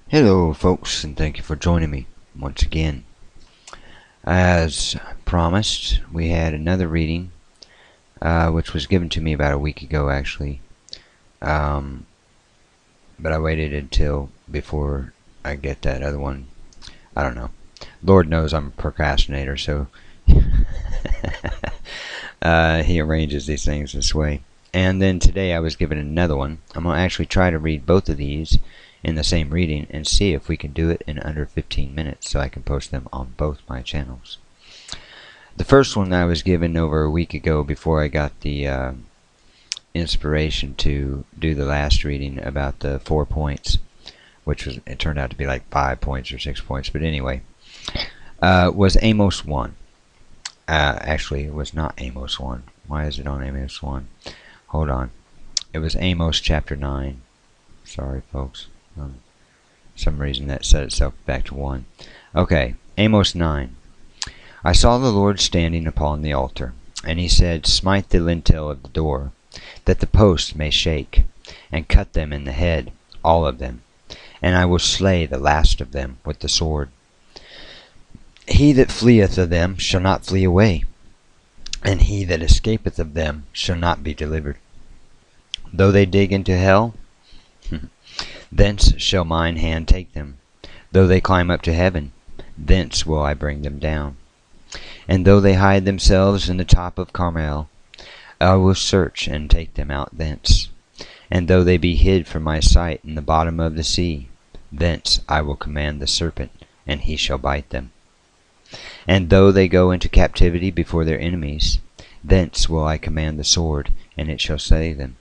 Hello folks, and thank you for joining me once again. As promised, we had another reading which was given to me about a week ago actually, but I waited until before I get that other one. I don't know. Lord knows I'm a procrastinator, so he arranges these things this way. And then today I was given another one. I'm going to actually try to read both of these in the same reading and see if we can do it in under 15 minutes so I can post them on both my channels. The first one I was given over a week ago before I got the inspiration to do the last reading about the 4 points, which was, it turned out to be like 5 points or 6 points, but anyway, was Amos 1. Actually, it was not Amos 1. Why is it on Amos 1? Hold on. It was Amos chapter 9. Sorry, folks. For some reason that set itself back to 1. Okay, Amos 9. I saw the Lord standing upon the altar, and he said, Smite the lintel of the door, that the posts may shake, and cut them in the head, all of them, and I will slay the last of them with the sword. He that fleeth of them shall not flee away, and he that escapeth of them shall not be delivered. Though they dig into hell, thence shall mine hand take them. Though they climb up to heaven, thence will I bring them down. And though they hide themselves in the top of Carmel, I will search and take them out thence. And though they be hid from my sight in the bottom of the sea, thence I will command the serpent, and he shall bite them. And though they go into captivity before their enemies, thence will I command the sword, and it shall slay them.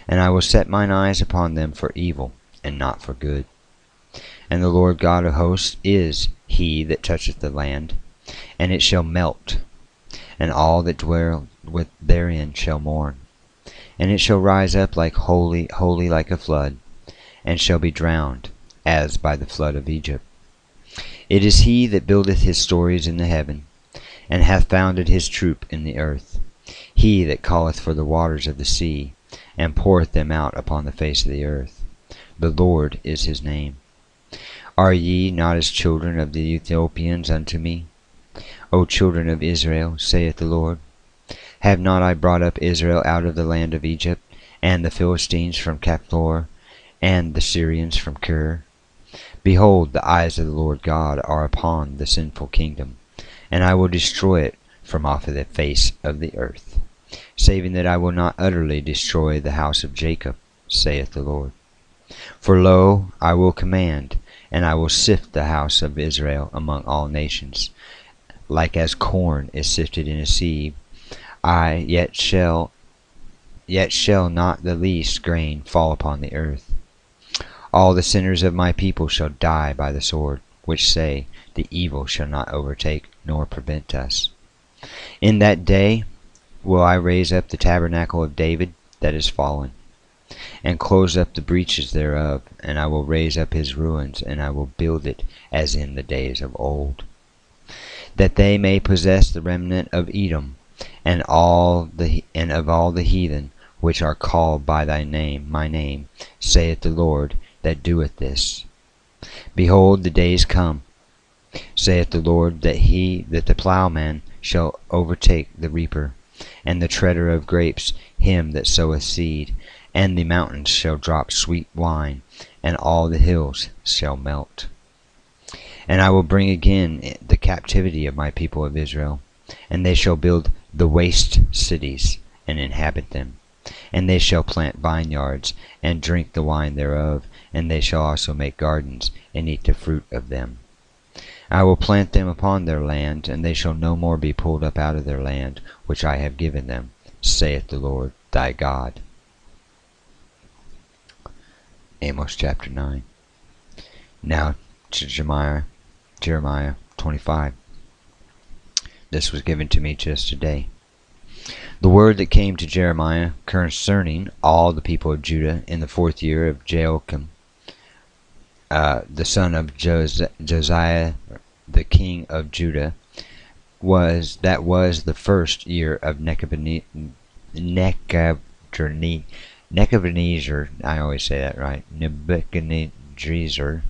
And I will set mine eyes upon them for evil, and not for good. And the Lord God of hosts is he that toucheth the land, and it shall melt, and all that dwell therein shall mourn. And it shall rise up like holy like a flood, and shall be drowned, as by the flood of Egypt. It is he that buildeth his stories in the heaven, and hath founded his troop in the earth. He that calleth for the waters of the sea, and poureth them out upon the face of the earth. The Lord is his name. Are ye not as children of the Ethiopians unto me? O children of Israel, saith the Lord. Have not I brought up Israel out of the land of Egypt, and the Philistines from Caphtor, and the Syrians from Kir? Behold, the eyes of the Lord God are upon the sinful kingdom, and I will destroy it from off of the face of the earth, saving that I will not utterly destroy the house of Jacob, saith the Lord. For lo, I will command, and I will sift the house of Israel among all nations, like as corn is sifted in a sieve. Yet shall not the least grain fall upon the earth. All the sinners of my people shall die by the sword, which say, the evil shall not overtake nor prevent us. In that day will I raise up the tabernacle of David that is fallen, and close up the breaches thereof, and I will raise up his ruins, and I will build it as in the days of old, that they may possess the remnant of Edom, and of all the heathen which are called by my name, saith the Lord that doeth this. Behold, the days come, saith the Lord, that the plowman shall overtake the reaper, and the treader of grapes him that soweth seed, and the mountains shall drop sweet wine, and all the hills shall melt. And I will bring again the captivity of my people of Israel, and they shall build the waste cities, and inhabit them. And they shall plant vineyards, and drink the wine thereof, and they shall also make gardens, and eat the fruit of them. I will plant them upon their land, and they shall no more be pulled up out of their land, which I have given them, saith the Lord thy God. Amos chapter 9. Now to Jeremiah 25. This was given to me just today. The word that came to Jeremiah concerning all the people of Judah in the 4th year of Jehoiakim, the son of Josiah, the king of Judah, was the 1st year of Nebuchadnezzar. I always say that right. Nebuchadnezzar,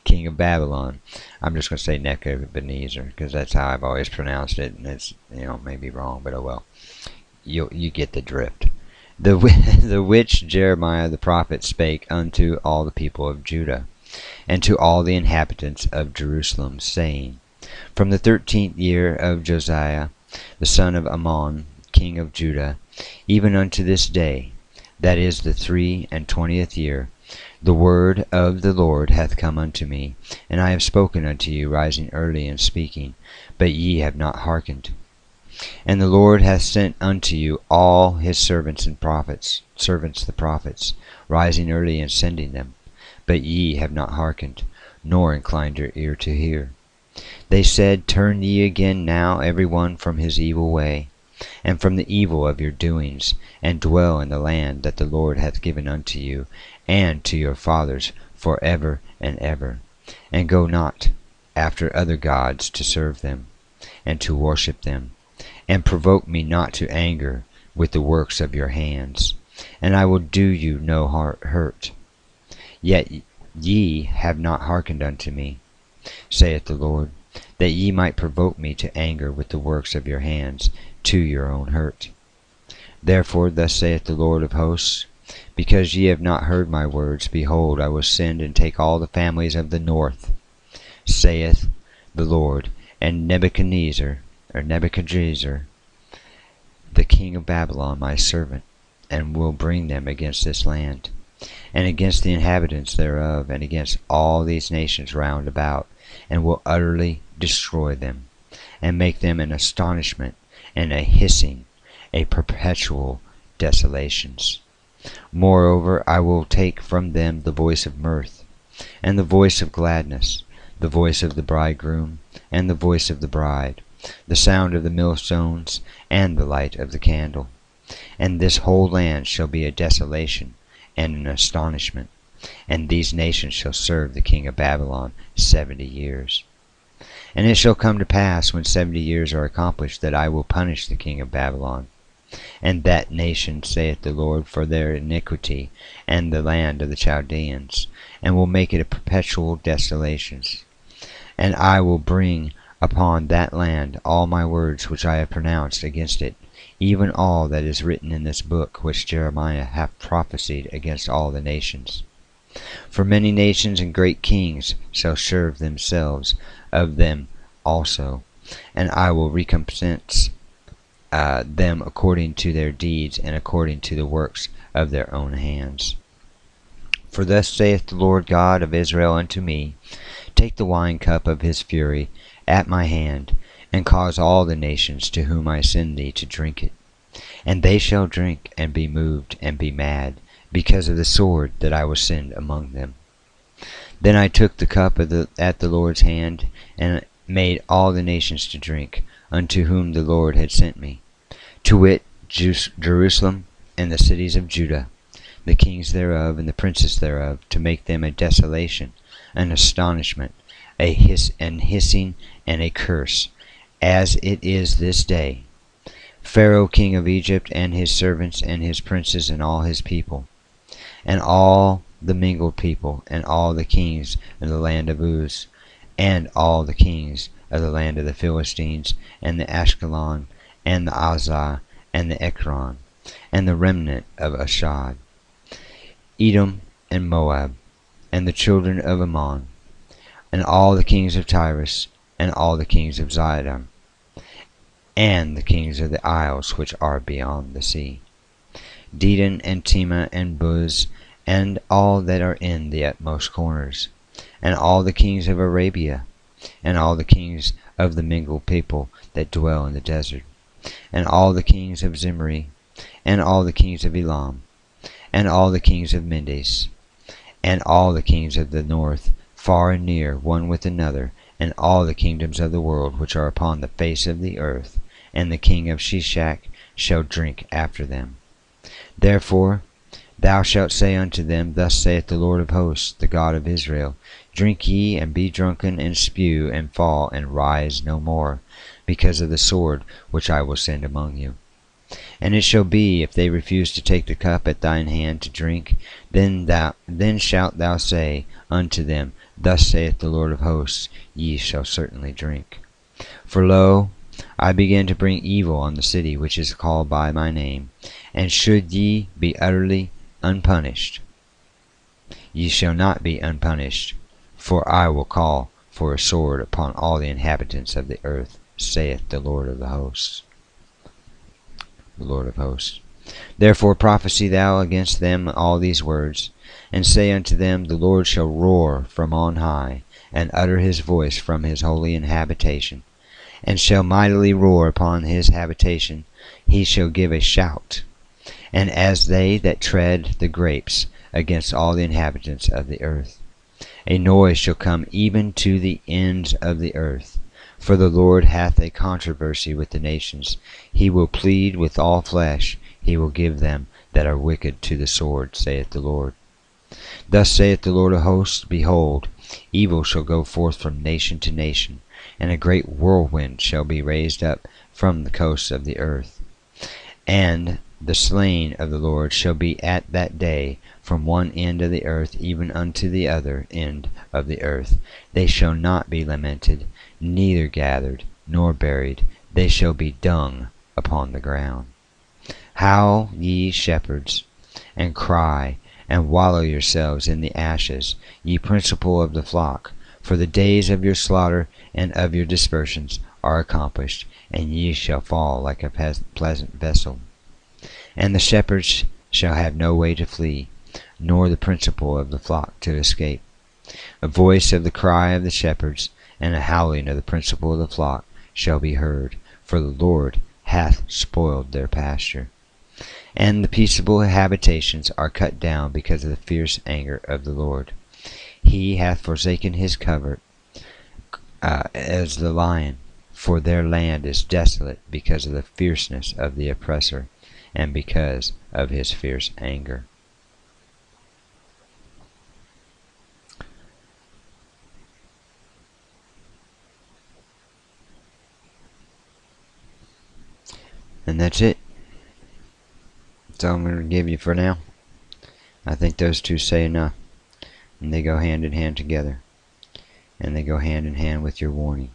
king of Babylon. I'm just going to say Nebuchadnezzar because that's how I've always pronounced it, and it's, maybe wrong, but oh well. You get the drift. The which Jeremiah the prophet spake unto all the people of Judah, and to all the inhabitants of Jerusalem, saying, From the 13th year of Josiah, the son of Ammon, king of Judah, even unto this day, that is the 23 year, the word of the Lord hath come unto me, and I have spoken unto you, rising early and speaking, but ye have not hearkened. And the Lord hath sent unto you all his servants the prophets, rising early and sending them, but ye have not hearkened, nor inclined your ear to hear. They said, Turn ye again now every one from his evil way, and from the evil of your doings, and dwell in the land that the Lord hath given unto you, and to your fathers for ever and ever, and go not after other gods to serve them, and to worship them, and provoke me not to anger with the works of your hands, and I will do you no hurt. Yet ye have not hearkened unto me, saith the Lord, that ye might provoke me to anger with the works of your hands, to your own hurt. Therefore thus saith the Lord of hosts, because ye have not heard my words, behold, I will send and take all the families of the north, saith the Lord, and Nebuchadnezzar, the king of Babylon, my servant, and will bring them against this land, and against the inhabitants thereof, and against all these nations round about, and will utterly destroy them, and make them an astonishment, and a hissing, a perpetual desolations. Moreover, I will take from them the voice of mirth, and the voice of gladness, the voice of the bridegroom, and the voice of the bride, the sound of the millstones, and the light of the candle. And this whole land shall be a desolation, and an astonishment, and these nations shall serve the king of Babylon 70 years. And it shall come to pass, when 70 years are accomplished, that I will punish the king of Babylon, and that nation, saith the Lord, for their iniquity, and the land of the Chaldeans, and will make it a perpetual desolation. And I will bring upon that land all my words which I have pronounced against it, even all that is written in this book which Jeremiah hath prophesied against all the nations. For many nations and great kings shall serve themselves of them also, and I will recompense them according to their deeds, and according to the works of their own hands. For thus saith the Lord God of Israel unto me, Take the wine cup of his fury at my hand, and cause all the nations to whom I send thee to drink it. And they shall drink, and be moved, and be mad, because of the sword that I will send among them. Then I took the cup at the Lord's hand, and made all the nations to drink, unto whom the Lord had sent me, to wit, Jerusalem, and the cities of Judah, the kings thereof, and the princes thereof, to make them a desolation, an astonishment, a hissing, and a curse, as it is this day. Pharaoh king of Egypt, and his servants, and his princes, and all his people, and all the mingled people, and all the kings of the land of Uz, and all the kings of the land of the Philistines, and the Ashkelon, and the Azah, and the Ekron, and the remnant of Ashad, Edom, and Moab, and the children of Ammon, and all the kings of Tyrus, and all the kings of Zidon, and the kings of the isles which are beyond the sea, Dedan, and Tema, and Buz, and all that are in the utmost corners, and all the kings of Arabia, and all the kings of the mingled people that dwell in the desert, and all the kings of Zimri, and all the kings of Elam, and all the kings of Mendes, and all the kings of the north, far and near, one with another, and all the kingdoms of the world which are upon the face of the earth, and the king of Shishak shall drink after them. Therefore thou shalt say unto them, Thus saith the Lord of hosts, the God of Israel, Drink ye, and be drunken, and spew, and fall, and rise no more, because of the sword which I will send among you. And it shall be, if they refuse to take the cup at thine hand to drink, then shalt thou say unto them, Thus saith the Lord of hosts, Ye shall certainly drink. For lo, I begin to bring evil on the city which is called by my name, and should ye be utterly unpunished, ye shall not be unpunished, for I will call for a sword upon all the inhabitants of the earth, saith the Lord of the hosts. The Lord of hosts. Therefore prophesy thou against them all these words, and say unto them, The Lord shall roar from on high, and utter his voice from his holy habitation, and shall mightily roar upon his habitation. He shall give a shout, and as they that tread the grapes against all the inhabitants of the earth. A noise shall come even to the ends of the earth. For the Lord hath a controversy with the nations. He will plead with all flesh. He will give them that are wicked to the sword, saith the Lord. Thus saith the Lord of hosts, Behold, evil shall go forth from nation to nation, and a great whirlwind shall be raised up from the coasts of the earth. And the slain of the Lord shall be at that day from one end of the earth even unto the other end of the earth. They shall not be lamented, neither gathered, nor buried. They shall be dung upon the ground. Howl, ye shepherds, and cry, and wallow yourselves in the ashes, ye principal of the flock. For the days of your slaughter and of your dispersions are accomplished, and ye shall fall like a pleasant vessel. And the shepherds shall have no way to flee, nor the principal of the flock to escape. A voice of the cry of the shepherds, and a howling of the principal of the flock shall be heard, for the Lord hath spoiled their pasture. And the peaceable habitations are cut down because of the fierce anger of the Lord. He hath forsaken his covert as the lion, for their land is desolate because of the fierceness of the oppressor, and because of his fierce anger. And that's it. That's all I'm going to give you for now. I think those two say enough. And they go hand in hand together. And they go hand in hand with your warning.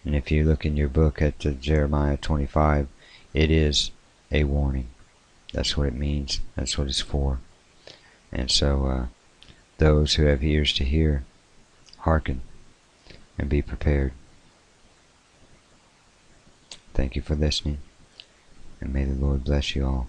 And if you look in your book at Jeremiah 25, it is a warning. That's what it means. That's what it's for. And so those who have ears to hear, hearken and be prepared. Thank you for listening. And may the Lord bless you all.